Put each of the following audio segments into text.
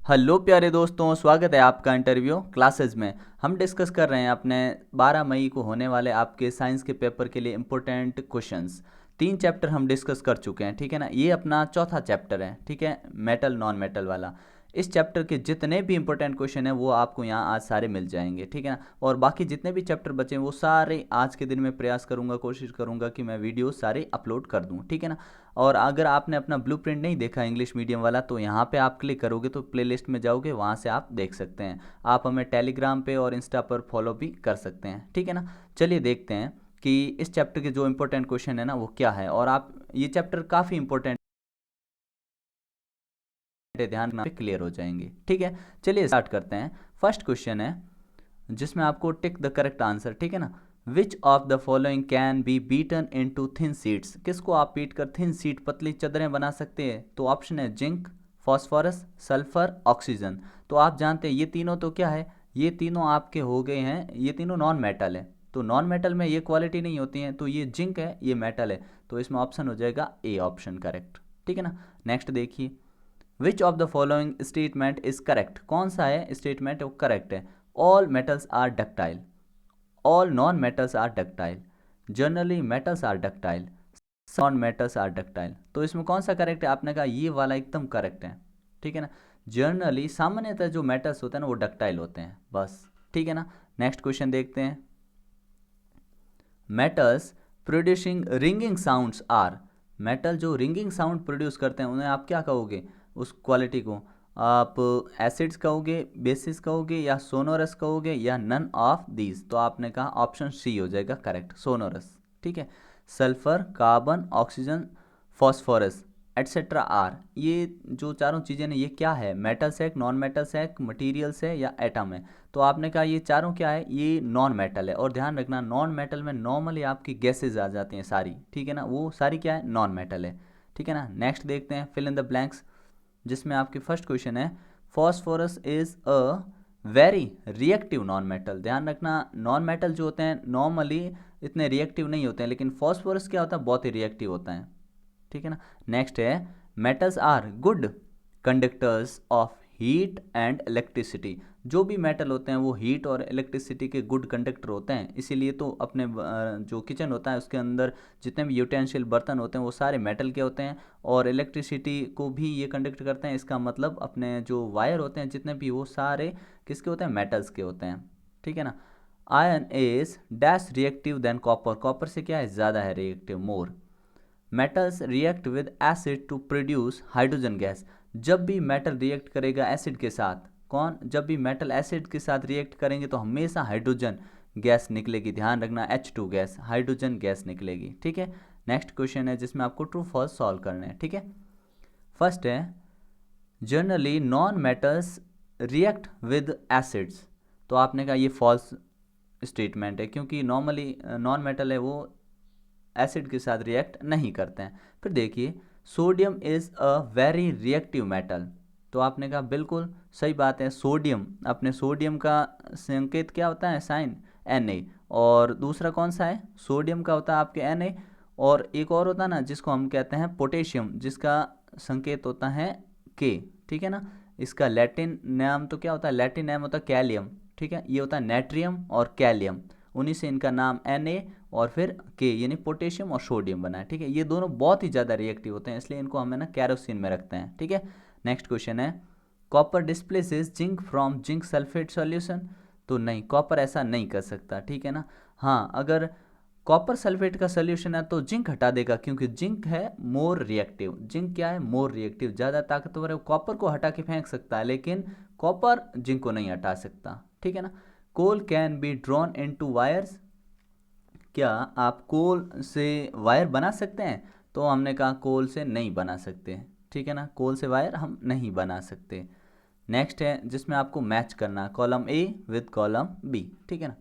Hello प्यारे दोस्तों, स्वागत है आपका इंटरव्यू क्लासेस में। हम डिस्कस कर रहे हैं अपने 12 मई को होने वाले आपके साइंस के पेपर के लिए इम्पोर्टेंट क्वेश्चंस। 3 चैप्टर हम डिस्कस कर चुके हैं, ठीक है ना। ये अपना चौथा चैप्टर है, ठीक है, मेटल नॉन मेटल वाला। इस चैप्टर के जितने भी इंपॉर्टेंट क्वेश्चन हैं वो आपको यहाँ आज सारे मिल जाएंगे, ठीक है ना। और बाकी जितने भी चैप्टर बचे हैं वो सारे आज के दिन में प्रयास करूँगा, कोशिश करूँगा कि मैं वीडियो सारे अपलोड कर दूँ, ठीक है ना। और अगर आपने अपना ब्लूप्रिंट नहीं देखा इंग्लिश मीडियम वाला तो यहाँ पे आप क्लिक करोगे तो प्लेलिस्ट में जाओगे, वहाँ से आप देख सकते हैं। आप हमें टेलीग्राम पे और इंस्टा पर फॉलो भी कर सकते हैं, ठीक है ना। चलिए देखते हैं कि इस चैप्टर के जो इंपॉर्टेंट क्वेश्चन है ना वो क्या है। और आप ये चैप्टर काफ़ी इंपॉर्टेंट है, ध्यान पे क्लियर हो जाएंगे, ठीक है। चलिए स्टार्ट करते हैं। फर्स्ट क्वेश्चन है जिसमें आपको टिक द करेक्ट आंसर, ठीक है ना। विच of the following can be beaten into thin sheets, किसको आप पीट कर थिन शीट पतली चादरें बना सकते हैं। तो ऑप्शन है जिंक, फॉस्फोरस, सल्फर, ऑक्सीजन। तो आप जानते हैं ये तीनों तो क्या है, ये तीनों आपके हो गए हैं, ये तीनों नॉन मेटल है। तो नॉन मेटल में ये क्वालिटी नहीं होती है, तो ये जिंक है, ये मेटल है। तो इसमें ऑप्शन हो जाएगा ए ऑप्शन करेक्ट, ठीक है ना। नेक्स्ट देखिए, which of the following statement is correct, कौन सा है स्टेटमेंट वो करेक्ट है। All metals are ductile, all non metals are ductile, generally metals are ductile, non metals are ductile. तो इसमें कौन सा करेक्ट है, आपने कहा ये वाला एकदम करेक्ट है, ठीक है ना। जनरली सामान्यतः जो मेटल्स होते हैं ना वो डक्टाइल होते हैं, बस, ठीक है ना। नेक्स्ट क्वेश्चन देखते हैं। Metals producing ringing sounds are, metal जो रिंगिंग साउंड प्रोड्यूस करते हैं उन्हें आप क्या कहोगे, उस क्वालिटी को आप एसिड्स कहोगे, बेसिस कहोगे, या सोनोरस कहोगे, या नन ऑफ दीज। तो आपने कहा ऑप्शन सी हो जाएगा करेक्ट, सोनोरस, ठीक है। Sulphur, carbon, oxygen, phosphorus etcetera are, ये जो चारों चीज़ें ने ये क्या है, मेटल्स है, नॉन मेटल्स है, मटीरियल्स है, या एटम है। तो आपने कहा ये चारों क्या है, ये नॉन मेटल है। और ध्यान रखना नॉन मेटल में नॉर्मली आपकी गैसेज आ जाती हैं सारी, ठीक है ना, वो सारी क्या है, नॉन मेटल है, ठीक है ना। नेक्स्ट देखते हैं फिल इन द ब्लैंक्स, जिसमें आपकी फर्स्ट क्वेश्चन है phosphorus is a very reactive non metal. ध्यान रखना नॉन मेटल जो होते हैं नॉर्मली इतने रिएक्टिव नहीं होते हैं, लेकिन फॉस्फोरस क्या होता है, बहुत ही रिएक्टिव होता है, ठीक है ना। नेक्स्ट है metals are good conductors of heat and electricity, जो भी मेटल होते हैं वो हीट और इलेक्ट्रिसिटी के गुड कंडक्टर होते हैं। इसीलिए तो अपने जो किचन होता है उसके अंदर जितने भी यूटेंशियल बर्तन होते हैं वो सारे मेटल के होते हैं, और इलेक्ट्रिसिटी को भी ये कंडक्ट करते हैं। इसका मतलब अपने जो वायर होते हैं जितने भी वो सारे किसके होते हैं, मेटल्स के होते हैं, ठीक है ना। Iron is dash reactive than copper, copper से क्या है, ज़्यादा है reactive, more. Metals react with acid to produce hydrogen gas, जब भी मेटल रिएक्ट करेगा एसिड के साथ, कौन, जब भी मेटल एसिड के साथ रिएक्ट करेंगे तो हमेशा हाइड्रोजन गैस निकलेगी। ध्यान रखना H2 गैस, हाइड्रोजन गैस निकलेगी, ठीक है। नेक्स्ट क्वेश्चन है जिसमें आपको ट्रू फॉल्स सॉल्व करना है, ठीक है। फर्स्ट है generally non metals react with acids. तो आपने कहा ये फॉल्स स्टेटमेंट है, क्योंकि नॉर्मली नॉन मेटल है वो एसिड के साथ रिएक्ट नहीं करते हैं। फिर देखिए sodium is a very reactive metal. तो आपने कहा बिल्कुल सही बात है, सोडियम, अपने सोडियम का संकेत क्या होता है, साइन Na। और दूसरा कौन सा है, सोडियम का होता है आपके Na, और एक और होता है ना जिसको हम कहते हैं पोटेशियम, जिसका संकेत होता है K, ठीक है ना। इसका लैटिन नाम तो क्या होता है, लैटिन नाम होता है कैलियम, ठीक है। ये होता है नेट्रियम और कैलियम, उन्हीं से इनका नाम Na और फिर के यानी पोटेशियम और सोडियम बना है, ठीक है। ये दोनों बहुत ही ज़्यादा रिएक्टिव होते हैं, इसलिए इनको हमें ना कैरोसिन में रखते हैं, ठीक है। नेक्स्ट क्वेश्चन है copper displaces zinc from zinc sulphate solution. तो नहीं, कॉपर ऐसा नहीं कर सकता, ठीक है ना। हाँ, अगर कॉपर सल्फेट का सोल्यूशन है तो जिंक हटा देगा, क्योंकि जिंक है मोर रिएक्टिव, जिंक क्या है, मोर रिएक्टिव, ज़्यादा ताकतवर है। कॉपर को हटा के फेंक सकता है लेकिन कॉपर जिंक को नहीं हटा सकता, ठीक है ना। Coal can be drawn into wires, क्या आप कोल से वायर बना सकते हैं। तो हमने कहा कोल से नहीं बना सकते, ठीक है ना, कोल से वायर हम नहीं बना सकते। नेक्स्ट है जिसमें आपको मैच करना column A with column B, ठीक है ना।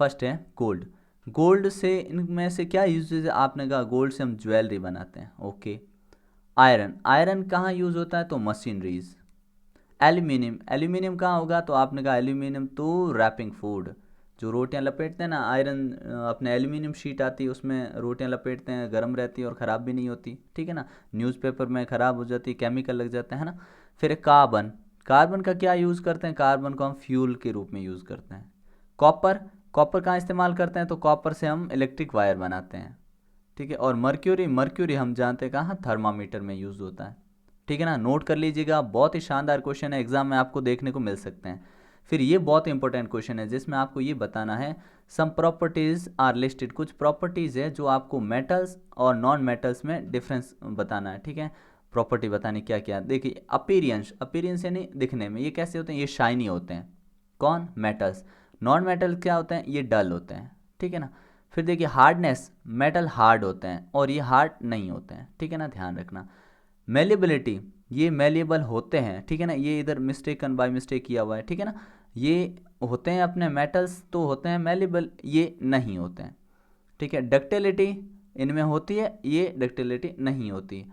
फर्स्ट है गोल्ड, गोल्ड से इनमें से क्या यूजेज है, आपने कहा गोल्ड से हम ज्वेलरी बनाते हैं, ओके। आयरन, आयरन कहाँ यूज़ होता है, तो मशीनरीज। एल्यूमिनियम, एल्यूमिनियम कहाँ होगा, तो आपने कहा एल्यूमिनियम तो रैपिंग फूड, जो रोटियां लपेटते हैं ना, आयरन अपने एल्यूमिनियम शीट आती है उसमें रोटियां लपेटते हैं, गर्म रहती है और ख़राब भी नहीं होती, ठीक है ना। न्यूज़पेपर में ख़राब हो जाती, केमिकल लग जाता है ना। फिर कार्बन, कार्बन का क्या यूज़ करते हैं, कार्बन को हम फ्यूल के रूप में यूज़ करते हैं। कॉपर, कॉपर कहाँ इस्तेमाल करते हैं, तो कॉपर से हम इलेक्ट्रिक वायर बनाते हैं, ठीक है। और मर्क्यूरी, मर्क्यूरी हम जानते हैं कहाँ, थर्मामीटर में यूज़ होता है, ठीक है ना। नोट कर लीजिएगा, बहुत ही शानदार क्वेश्चन है, एग्जाम में आपको देखने को मिल सकते हैं। फिर ये बहुत इंपॉर्टेंट क्वेश्चन है जिसमें आपको ये बताना है सम प्रॉपर्टीज आर लिस्टेड, कुछ प्रॉपर्टीज है जो आपको मेटल्स और नॉन मेटल्स में डिफरेंस बताना है, ठीक है। प्रॉपर्टी बतानी क्या क्या, देखिए अपीरियंस, अपीरियंस यानी दिखने में ये कैसे होते हैं, ये शाइनी होते हैं, कौन, मेटल्स। नॉन मेटल क्या होते हैं, ये डल होते हैं, ठीक है ना। फिर देखिए हार्डनेस, मेटल हार्ड होते हैं और ये हार्ड नहीं होते हैं, ठीक है ना, ध्यान रखना। मेलेबिलिटी, ये मेलेबल होते हैं, ठीक है ना, ये इधर मिस्टेकन बाय मिस्टेक किया हुआ है, ठीक है ना। ये होते हैं अपने मेटल्स तो होते हैं मेलेबल, ये नहीं होते हैं, ठीक है। डक्टिलिटी इनमें होती है, ये डक्टिलिटी नहीं होती।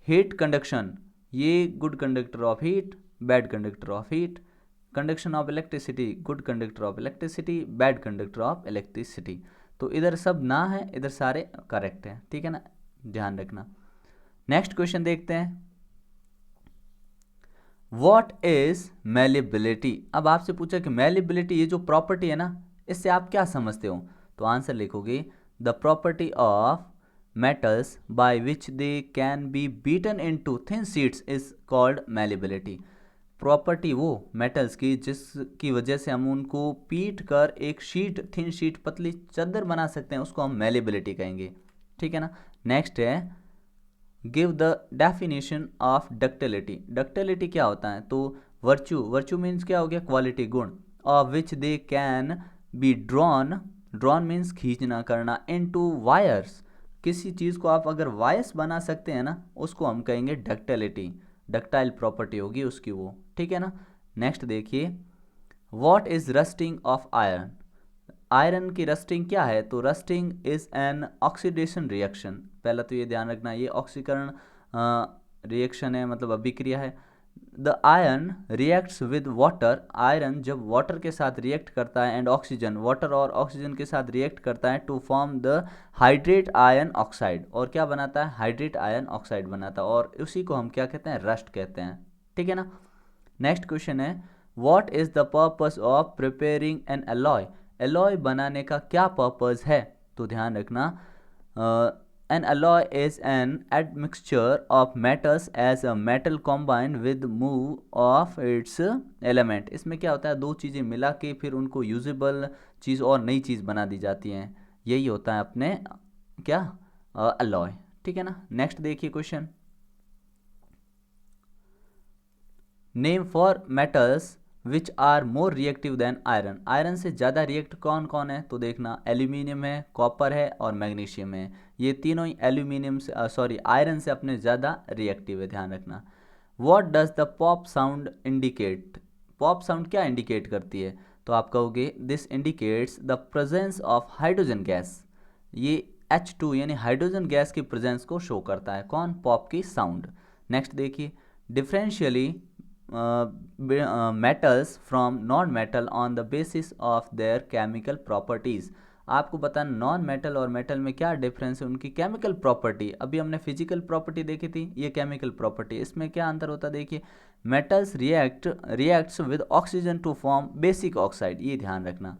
हीट कंडक्शन, ये good conductor of heat, bad conductor of heat. Conduction of electricity, good conductor of electricity, bad conductor of electricity. तो इधर सब ना है, इधर सारे करेक्ट हैं, ठीक है ना, ध्यान रखना। नेक्स्ट क्वेश्चन देखते हैं, व्हाट इज मेलेबिलिटी। अब आपसे पूछा कि मेलेबिलिटी ये जो प्रॉपर्टी है ना, इससे आप क्या समझते हो, तो आंसर लिखोगे the property of metals by which they can be beaten into thin sheets is called malleability। Property वो मेटल्स की जिसकी वजह से हम उनको पीट कर एक शीट, थिन शीट, पतली चादर बना सकते हैं, उसको हम मेलेबिलिटी कहेंगे, ठीक है ना। नेक्स्ट है give the definition of ductility. Ductility क्या होता है, तो वर्च्यू, वर्च्यू मीन्स क्या हो गया, क्वालिटी, गुण। Of which they can be drawn, drawn means खींचना, करना, इनटू वायर्स, किसी चीज़ को आप अगर वायस बना सकते हैं ना, उसको हम कहेंगे डक्टिलिटी, डक्टाइल प्रॉपर्टी होगी उसकी वो, ठीक है ना। नेक्स्ट देखिए, what is rusting of iron. Iron की रस्टिंग क्या है, तो rusting is an oxidation reaction. पहला तो ये ध्यान रखना, ये ऑक्सीकरण रिएक्शन है, मतलब अभिक्रिया है। The iron reacts with water, iron जब वाटर के साथ रिएक्ट करता है, एंड ऑक्सीजन, वाटर और ऑक्सीजन के साथ रिएक्ट करता है, to form the hydrate iron oxide, और क्या बनाता है, हाइड्रेट आयरन ऑक्साइड बनाता है, और उसी को हम क्या कहते हैं, रस्ट कहते हैं, ठीक है ना। नेक्स्ट क्वेश्चन है, what is the purpose of preparing N alloy. Alloy बनाने का क्या पर्पस है, तो ध्यान रखना, an alloy is an admixture of metals as a metal combined with move of its element। इसमें क्या होता है, दो चीज़ें मिला के फिर उनको यूजेबल चीज़ और नई चीज़ बना दी जाती हैं, यही होता है अपने क्या, अलॉय, ठीक है ना। नेक्स्ट देखिए question, name for metals which are more reactive than iron. Iron से ज़्यादा रिएक्ट कौन कौन है, तो देखना एल्यूमिनियम है, कॉपर है और मैग्नीशियम है, ये तीनों ही एल्यूमिनियम से आयरन से अपने ज़्यादा रिएक्टिव है, ध्यान रखना। What does the pop sound indicate. Pop sound क्या इंडिकेट करती है, तो आप कहोगे this indicates the presence of hydrogen gas, ये H2 यानी हाइड्रोजन गैस की प्रेजेंस को शो करता है, कौन, पॉप की साउंड। नेक्स्ट देखिए, differentially metals from non metal on the basis of their chemical properties. आपको बताना नॉन मेटल और मेटल में क्या डिफरेंस है, उनकी केमिकल प्रॉपर्टी। अभी हमने फिजिकल प्रॉपर्टी देखी थी, ये केमिकल प्रॉपर्टी, इसमें क्या अंतर होता है, देखिए metals reacts with oxygen to form basic oxide, ये ध्यान रखना।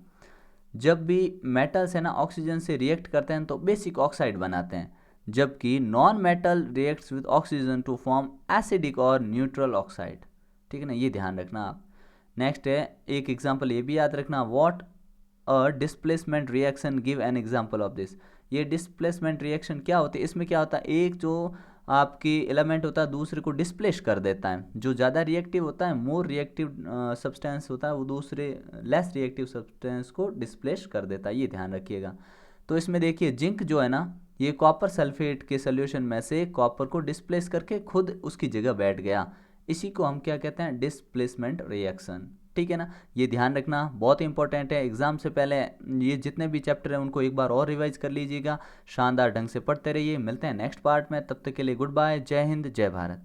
जब भी मेटल्स है ना ऑक्सीजन से रिएक्ट करते हैं तो बेसिक ऑक्साइड बनाते हैं, जबकि non metal reacts with oxygen to form acidic और न्यूट्रल ऑक्साइड, ठीक है ना, ये ध्यान रखना आप। नेक्स्ट है, एक एग्जांपल ये भी याद रखना, what a displacement reaction, give an example of this. ये डिस्प्लेसमेंट रिएक्शन क्या होती है, इसमें क्या होता है, एक जो आपकी एलिमेंट होता है दूसरे को डिस्प्लेस कर देता है, जो ज़्यादा रिएक्टिव होता है, मोर रिएक्टिव सब्सटेंस होता है, वो दूसरे लेस रिएक्टिव सब्सटेंस को डिस्प्लेस कर देता है, ये ध्यान रखिएगा। तो इसमें देखिए जिंक जो है ना, ये कॉपर सल्फेट के सोल्यूशन में से कॉपर को डिस्प्लेस करके खुद उसकी जगह बैठ गया, इसी को हम क्या कहते हैं, डिस्प्लेसमेंट रिएक्शन, ठीक है ना। ये ध्यान रखना, बहुत इंपॉर्टेंट है, एग्जाम से पहले ये जितने भी चैप्टर हैं उनको एक बार और रिवाइज कर लीजिएगा, शानदार ढंग से पढ़ते रहिए। मिलते हैं नेक्स्ट पार्ट में, तब तक के लिए गुड बाय, जय हिंद, जय भारत।